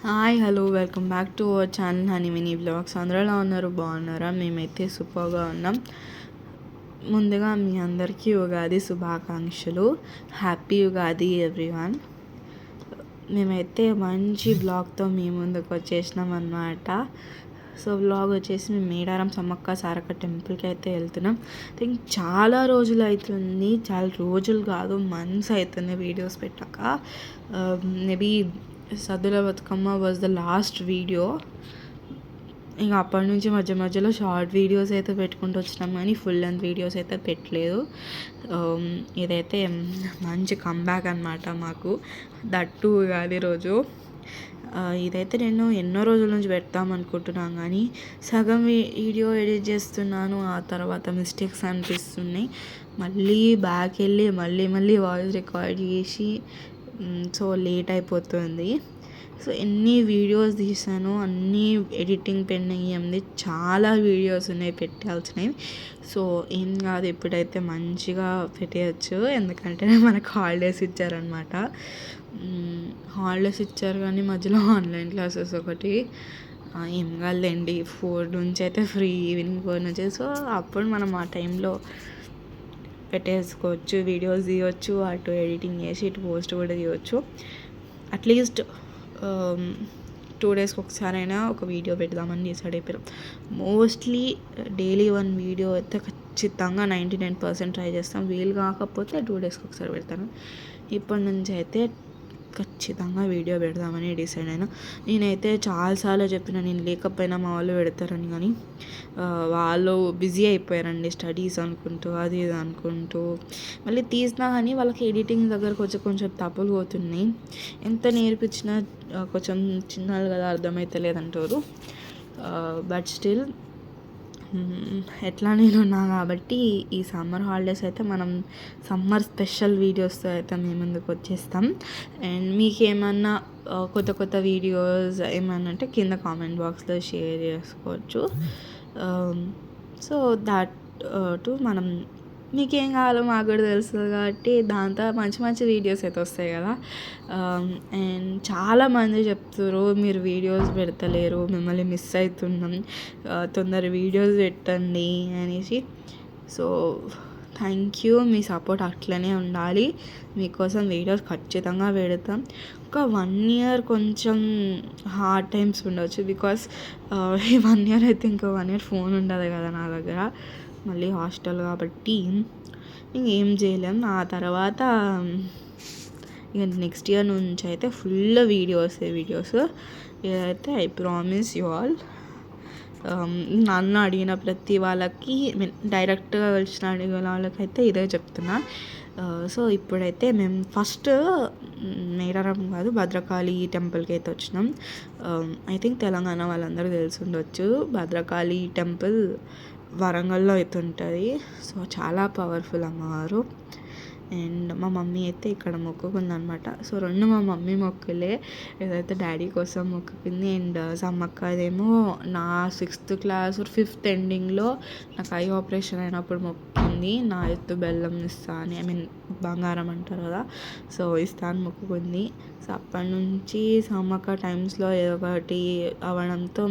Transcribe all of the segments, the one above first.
Hi hello welcome back to our channel honey mini blogs. అందరూ ఎలా ఉన్నారు? బాగున్నారా? మేమైతే సూపర్గా ఉన్నాం. ముందుగా మీ అందరికీ ఉగాది శుభాకాంక్షలు. Happy Ugadi everyone. మేమైతే మంచి బ్లాగ్తో మీ ముందుకు వచ్చేసినాం అన్నమాట. సో బ్లాగ్ వచ్చేసి మేము మేడారం సమ్మక్క సారక్క టెంపుల్కి అయితే వెళ్తున్నాం. థింక్ చాలా రోజులు అవుతుంది, చాలా రోజులు కాదు మంత్స్ అవుతుంది వీడియోస్ పెట్టాక. Maybe Saddula Bathukamma was the last video. ఇంకా అప్పటి నుంచి మధ్య మధ్యలో షార్ట్ వీడియోస్ అయితే పెట్టుకుంటూ వచ్చినాం, కానీ ఫుల్ లెంత్ వీడియోస్ అయితే పెట్టలేదు. ఇదైతే మంచి కంబ్యాక్ అనమాట మాకు, దట్టు ఉగాది రోజు. ఇదైతే నేను ఎన్నో రోజుల నుంచి పెడతాం అనుకుంటున్నాను, కానీ సగం వీడియో ఎడిట్ చేస్తున్నాను, ఆ తర్వాత మిస్టేక్స్ అనిపిస్తున్నాయి. మళ్ళీ బ్యాక్ వెళ్ళి మళ్ళీ వాయిస్ రికార్డ్ చేసి సో లేట్ అయిపోతుంది. సో ఎన్ని వీడియోస్ తీసాను, అన్నీ ఎడిటింగ్ పెండింగ్ ఉంది, చాలా వీడియోస్ ఉన్నాయి పెట్టాల్సినవి. సో ఏం కాదు, ఇప్పుడైతే మంచిగా పెట్టేయచ్చు, ఎందుకంటే మనకు హాలిడేస్ ఇచ్చారనమాట. హాలిడేస్ ఇచ్చారు కానీ మధ్యలో ఆన్లైన్ క్లాసెస్ ఒకటి. ఏం కాదులేండి, 4 నుంచి అయితే ఫ్రీ, ఈవినింగ్ 4 నుంచి. సో అప్పుడు మనం ఆ టైంలో పెట్టేసుకోవచ్చు, వీడియోస్ తీయవచ్చు, అటు ఎడిటింగ్ చేసి ఇటు పోస్ట్ కూడా తీయవచ్చు. అట్లీస్ట్ 2 డేస్కి ఒకసారైనా ఒక వీడియో పెడదామని డిసైడ్ అయిపోయాం. మోస్ట్లీ డైలీ 1 వీడియో అయితే ఖచ్చితంగా 99% ట్రై చేస్తాం. వీలు కాకపోతే 2 డేస్కి ఒకసారి పెడతాను. ఇప్పటి నుంచి అయితే ఖచ్చితంగా వీడియో పెడదామని డిసైడ్ అయినా. నేనైతే చాలాసార్లు చెప్పిన నేను లేకపోయినా మా వాళ్ళు పెడతారని, కానీ వాళ్ళు బిజీ అయిపోయారండి, స్టడీస్ అనుకుంటూ అది ఇది అనుకుంటూ. మళ్ళీ తీసినా కానీ వాళ్ళకి ఎడిటింగ్ దగ్గరకు కొంచెం తప్పులు పోతున్నాయి. ఎంత నేర్పించినా కొంచెం చిన్నలు కదా అర్థమవుతలేదంటారు. బట్ స్టిల్ ఎట్లా నేను ఉన్నా కాబట్టి ఈ సమ్మర్ హాలిడేస్ అయితే మనం సమ్మర్ స్పెషల్ వీడియోస్తో అయితే మేము ముందుకు వచ్చేస్తాం. అండ్ మీకు ఏమన్నా కొత్త వీడియోస్ ఏమన్నా అంటే కింద కామెంట్ బాక్స్లో షేర్ చేసుకోవచ్చు. సో దాట్ టు మనం మీకేం కావాలో మాకు కూడా తెలుస్తుంది కాబట్టి దాంతో మంచి వీడియోస్ అయితే వస్తాయి కదా. అండ్ చాలామంది చెప్తారు మీరు వీడియోస్ పెడతలేరు, మిమ్మల్ని మిస్ అవుతున్నాం, తొందర వీడియోస్ పెట్టండి అనేసి. So thank you, me support అట్లనే ఉండాలి. మీకోసం వీడియోస్ ఖచ్చితంగా పెడతాం. ఒక 1 ఇయర్ కొంచెం హార్డ్ టైమ్స్ ఉండవచ్చు, బికాస్ ఈ 1 ఇయర్ అయితే ఇంకో 1 ఇయర్ ఫోన్ ఉండదు కదా నా దగ్గర, మళ్ళీ హాస్టల్ కాబట్టి ఇంకేం చేయలేం. ఆ తర్వాత ఇక నెక్స్ట్ ఇయర్ నుంచి అయితే ఫుల్ వీడియోస్ ఇదైతే ఐ ప్రామిస్ యూ ఆల్. నన్ను అడిగిన ప్రతి వాళ్ళకి, డైరెక్ట్గా కలిసిన అడిగిన వాళ్ళకైతే ఇదే చెప్తున్నా. సో ఇప్పుడైతే మేము ఫస్ట్ మేడారం కాదు భద్రకాళి టెంపుల్కి అయితే వచ్చినాం. ఐ థింక్ తెలంగాణ వాళ్ళందరూ తెలిసి ఉండొచ్చు, భద్రకాళి టెంపుల్ వరంగల్లో అయితే ఉంటుంది. సో చాలా పవర్ఫుల్ అమ్మవారు. అండ్ మా మమ్మీ అయితే ఇక్కడ మొక్కుకుందనమాట. సో 2 మా మమ్మీ మొక్కులే, ఏదైతే డాడీ కోసం మొక్కుకుంది. అండ్ సమ్మక్క అదేమో నా 6th క్లాస్ 5th ఎండింగ్లో నాకు ఐ ఆపరేషన్ అయినప్పుడు మొక్కుకుంది, నా ఎత్తు బెల్లం ఇస్తా అని, ఐ మీన్ బంగారం అంటారు కదా, సో ఇస్తా అని మొక్కుకుంది. సో అప్పటి నుంచి సమ్మక్క టైమ్స్లో ఏదో ఒకటి అవ్వడంతో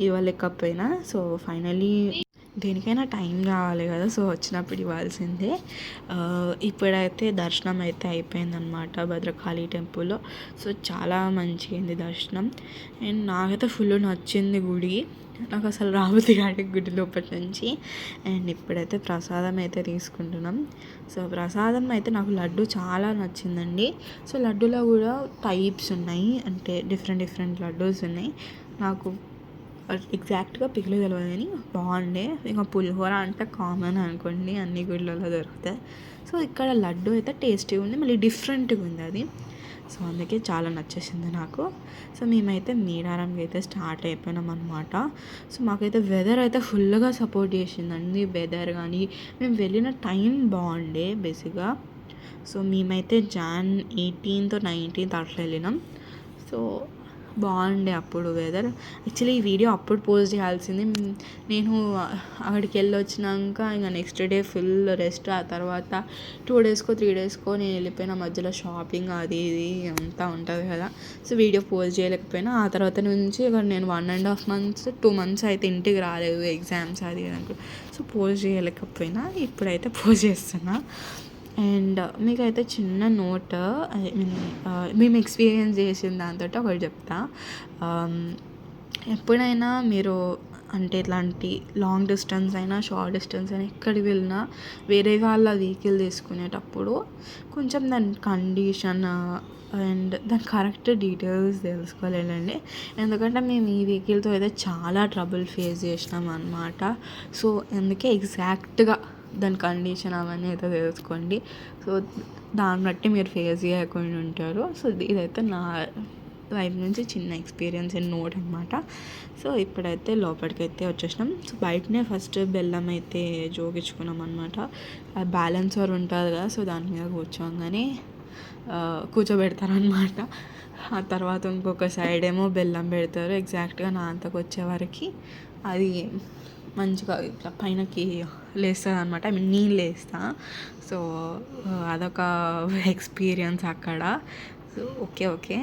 ఇవ్వలేకపోయినా, సో ఫైనలీ దేనికైనా టైం కావాలి కదా, సో వచ్చినప్పుడు ఇవ్వాల్సిందే. ఇప్పుడైతే దర్శనం అయితే అయిపోయిందనమాట భద్రకాళి టెంపుల్లో. సో చాలా మంచిగా అయింది దర్శనం. అండ్ నాకైతే ఫుల్ నచ్చింది గుడి, నాకు అసలు రాబోద్ది కాదు గుడి లోపటి నుంచి. అండ్ ఇప్పుడైతే ప్రసాదం అయితే తీసుకుంటున్నాం. సో ప్రసాదం అయితే నాకు లడ్డు చాలా నచ్చిందండి. సో లడ్డులో కూడా టైప్స్ ఉన్నాయి, అంటే డిఫరెంట్ లడ్డూస్ ఉన్నాయి. నాకు ఎగ్జాక్ట్గా పిక్కలు తెలియదు కానీ బాగుండే. ఇంకా పులిహోర అంటే కామన్ అనుకోండి, అన్ని గుళ్ళలో దొరుకుతాయి. సో ఇక్కడ లడ్డు అయితే టేస్టీగా ఉంది, మళ్ళీ డిఫరెంట్గా ఉంది అది. సో అందుకే చాలా నచ్చేసింది నాకు. సో మేమైతే మేడారంకి అయితే స్టార్ట్ అయిపోయినాం అనమాట. సో మాకైతే వెదర్ అయితే ఫుల్గా సపోర్ట్ చేసిందండి, వెదర్ కానీ మేము వెళ్ళిన టైం బాగుండే బేసిక్గా. సో మేమైతే Jan 18th or 19th అట్లా వెళ్ళినాం. సో బాగుండే అప్పుడు వెదర్. యాక్చువల్లీ ఈ వీడియో అప్పుడు పోస్ట్ చేయాల్సింది. నేను అక్కడికి వెళ్ళి వచ్చినాక ఇంకా నెక్స్ట్ డే ఫుల్ రెస్ట్. ఆ తర్వాత 2 డేస్కో 3 డేస్కో నేను వెళ్ళిపోయిన, మధ్యలో షాపింగ్ అది ఇది అంతా ఉంటుంది కదా. సో వీడియో పోస్ట్ చేయలేకపోయినా. ఆ తర్వాత నుంచి ఇక నేను 1.5 months 2 months అయితే ఇంటికి రాలేదు, ఎగ్జామ్స్ అది అనుకో. సో పోస్ట్ చేయలేకపోయినా. ఇప్పుడైతే పోస్ట్ చేస్తున్నా. అండ్ మీకైతే చిన్న నోట్, ఐ మీన్ మేము ఎక్స్పీరియన్స్ చేసిన దాంతో ఒకటి చెప్తా. ఎప్పుడైనా మీరు అంటే ఇట్లాంటి లాంగ్ డిస్టెన్స్ అయినా షార్ట్ డిస్టెన్స్ అయినా ఎక్కడికి వెళ్ళినా వేరే వాళ్ళ వెహికల్ తీసుకునేటప్పుడు కొంచెం దాని కండిషన్ అండ్ దాని కరెక్ట్ డీటెయిల్స్ తెలుసుకోలేదండి. ఎందుకంటే మేము ఈ వెహికల్తో అయితే చాలా ట్రబుల్ ఫేస్ చేసినాం అనమాట. సో అందుకే ఎగ్జాక్ట్గా దాని కండిషన్ అవన్నీ అయితే తెలుసుకోండి. సో దాన్ని బట్టి మీరు ఫేస్ చేయకుండా ఉంటారు. సో ఇదైతే నా లైఫ్ నుంచి చిన్న ఎక్స్పీరియన్స్ అండ్ నోట్ అనమాట. సో ఇప్పుడైతే లోపలికైతే వచ్చేసినాం. సో బయటనే ఫస్ట్ బెల్లం అయితే జోగించుకున్నాం అనమాట. బ్యాలెన్సర్ ఉంటుంది కదా, సో దాని మీద కూర్చోగానే కూర్చోబెడతారనమాట. ఆ తర్వాత ఇంకొక సైడ్ ఏమో బెల్లం పెడతారు. ఎగ్జాక్ట్గా నా అంతకు వచ్చేవరకు అది మంచిగా ఇట్లా పైనకి లేస్తుంది అనమాట. ఐ మీన్ నేను లేస్తా. సో అదొక ఎక్స్పీరియన్స్ అక్కడ. So okay.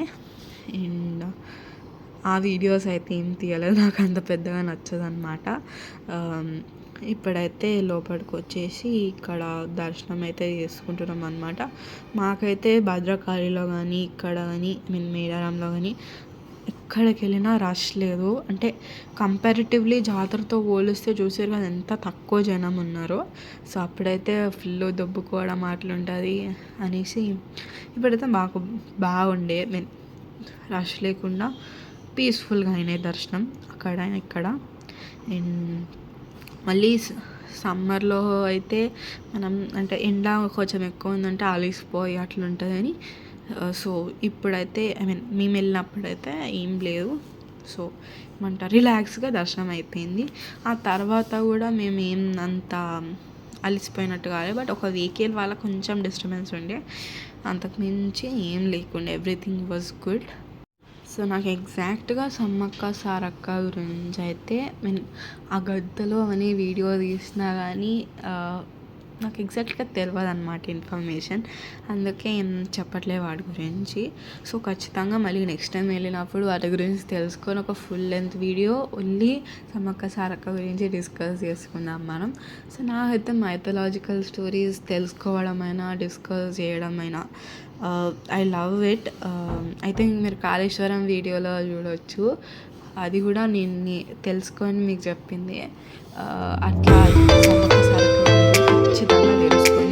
అండ్ ఆ వీడియోస్ అయితే ఏం తీయలేదు, నాకు అంత పెద్దగా నచ్చదు అనమాట. ఇప్పుడైతే లోపలికి వచ్చేసి ఇక్కడ దర్శనం అయితే చేసుకుంటున్నాం అనమాట. మాకైతే భద్రకాళిలో కానీ ఇక్కడ కానీ ఐ మీన్ మేడారంలో కానీ ఎక్కడికి వెళ్ళినా రష్ లేదు. అంటే కంపారిటివ్లీ జాతరతో పోలిస్తే చూసారు కదా ఎంత తక్కువ జనం ఉన్నారో. సో అప్పుడైతే ఫుల్ దొబ్బుకోవడం అట్లుంటుంది అనేసి. ఇప్పుడైతే బాగుండే, మీన్ రష్ లేకుండా పీస్ఫుల్గా అయినాయి దర్శనం అక్కడ ఇక్కడ. అండ్ మళ్ళీ సమ్మర్లో అయితే మనం అంటే ఎండ కొంచెం ఎక్కువ ఉందంటే అలిసిపోయి అట్లుంటుందని. సో ఇప్పుడైతే ఐ మీన్ మేము వెళ్ళినప్పుడైతే ఏం లేదు. సో ఏమంటారు, రిలాక్స్గా దర్శనం అయిపోయింది. ఆ తర్వాత కూడా మేము ఏం అంత అలిసిపోయినట్టు కాలేదు. బట్ ఒక వెహికల్ వల్ల కొంచెం డిస్టర్బెన్స్ ఉండే, అంతకు మించి ఏం లేకుండే. Everything was good. సో నాకు ఎగ్జాక్ట్గా సమ్మక్క సారక్క గురించి అయితే మీన్ ఆ గద్దలో అని వీడియో తీసినా కానీ నాకు ఎగ్జాక్ట్గా తెలియదు అనమాట ఇన్ఫర్మేషన్. అందుకే ఏం చెప్పట్లేదు వాటి గురించి. సో ఖచ్చితంగా మళ్ళీ నెక్స్ట్ టైం వెళ్ళినప్పుడు వాటి గురించి తెలుసుకొని ఒక full length video only Sammakka Sarakka గురించి డిస్కస్ చేసుకుందాం మనం. సో నాకైతే మైథలాజికల్ స్టోరీస్ తెలుసుకోవడమైనా డిస్కస్ చేయడమైనా I love it. I think మీరు కాళేశ్వరం వీడియోలో చూడవచ్చు, అది కూడా నేను తెలుసుకొని మీకు చెప్పింది. అట్లా సమ్మక్క సారక్క ఖచ్చితంగా తెలుసుకొని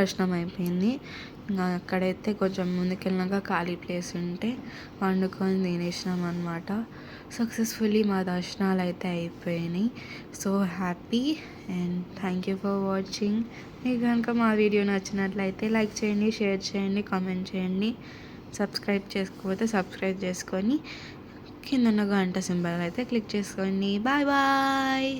దర్శనం అయిపోయింది. ఇంకా అక్కడైతే కొంచెం ముందుకెళ్ళినాక ఖాళీ ప్లేస్ ఉంటే వండుకొని తినేసినాం అనమాట. సక్సెస్ఫుల్లీ మా దర్శనాలు అయితే అయిపోయినాయి. So happy and thank you for watching. మీకు కనుక మా వీడియో నచ్చినట్లయితే లైక్ చేయండి, షేర్ చేయండి, కామెంట్ చేయండి. సబ్స్క్రైబ్ చేసుకోకపోతే సబ్స్క్రైబ్ చేసుకొని కింద ఉన్న గంట సింబల్ అయితే క్లిక్ చేసుకోండి. Bye bye.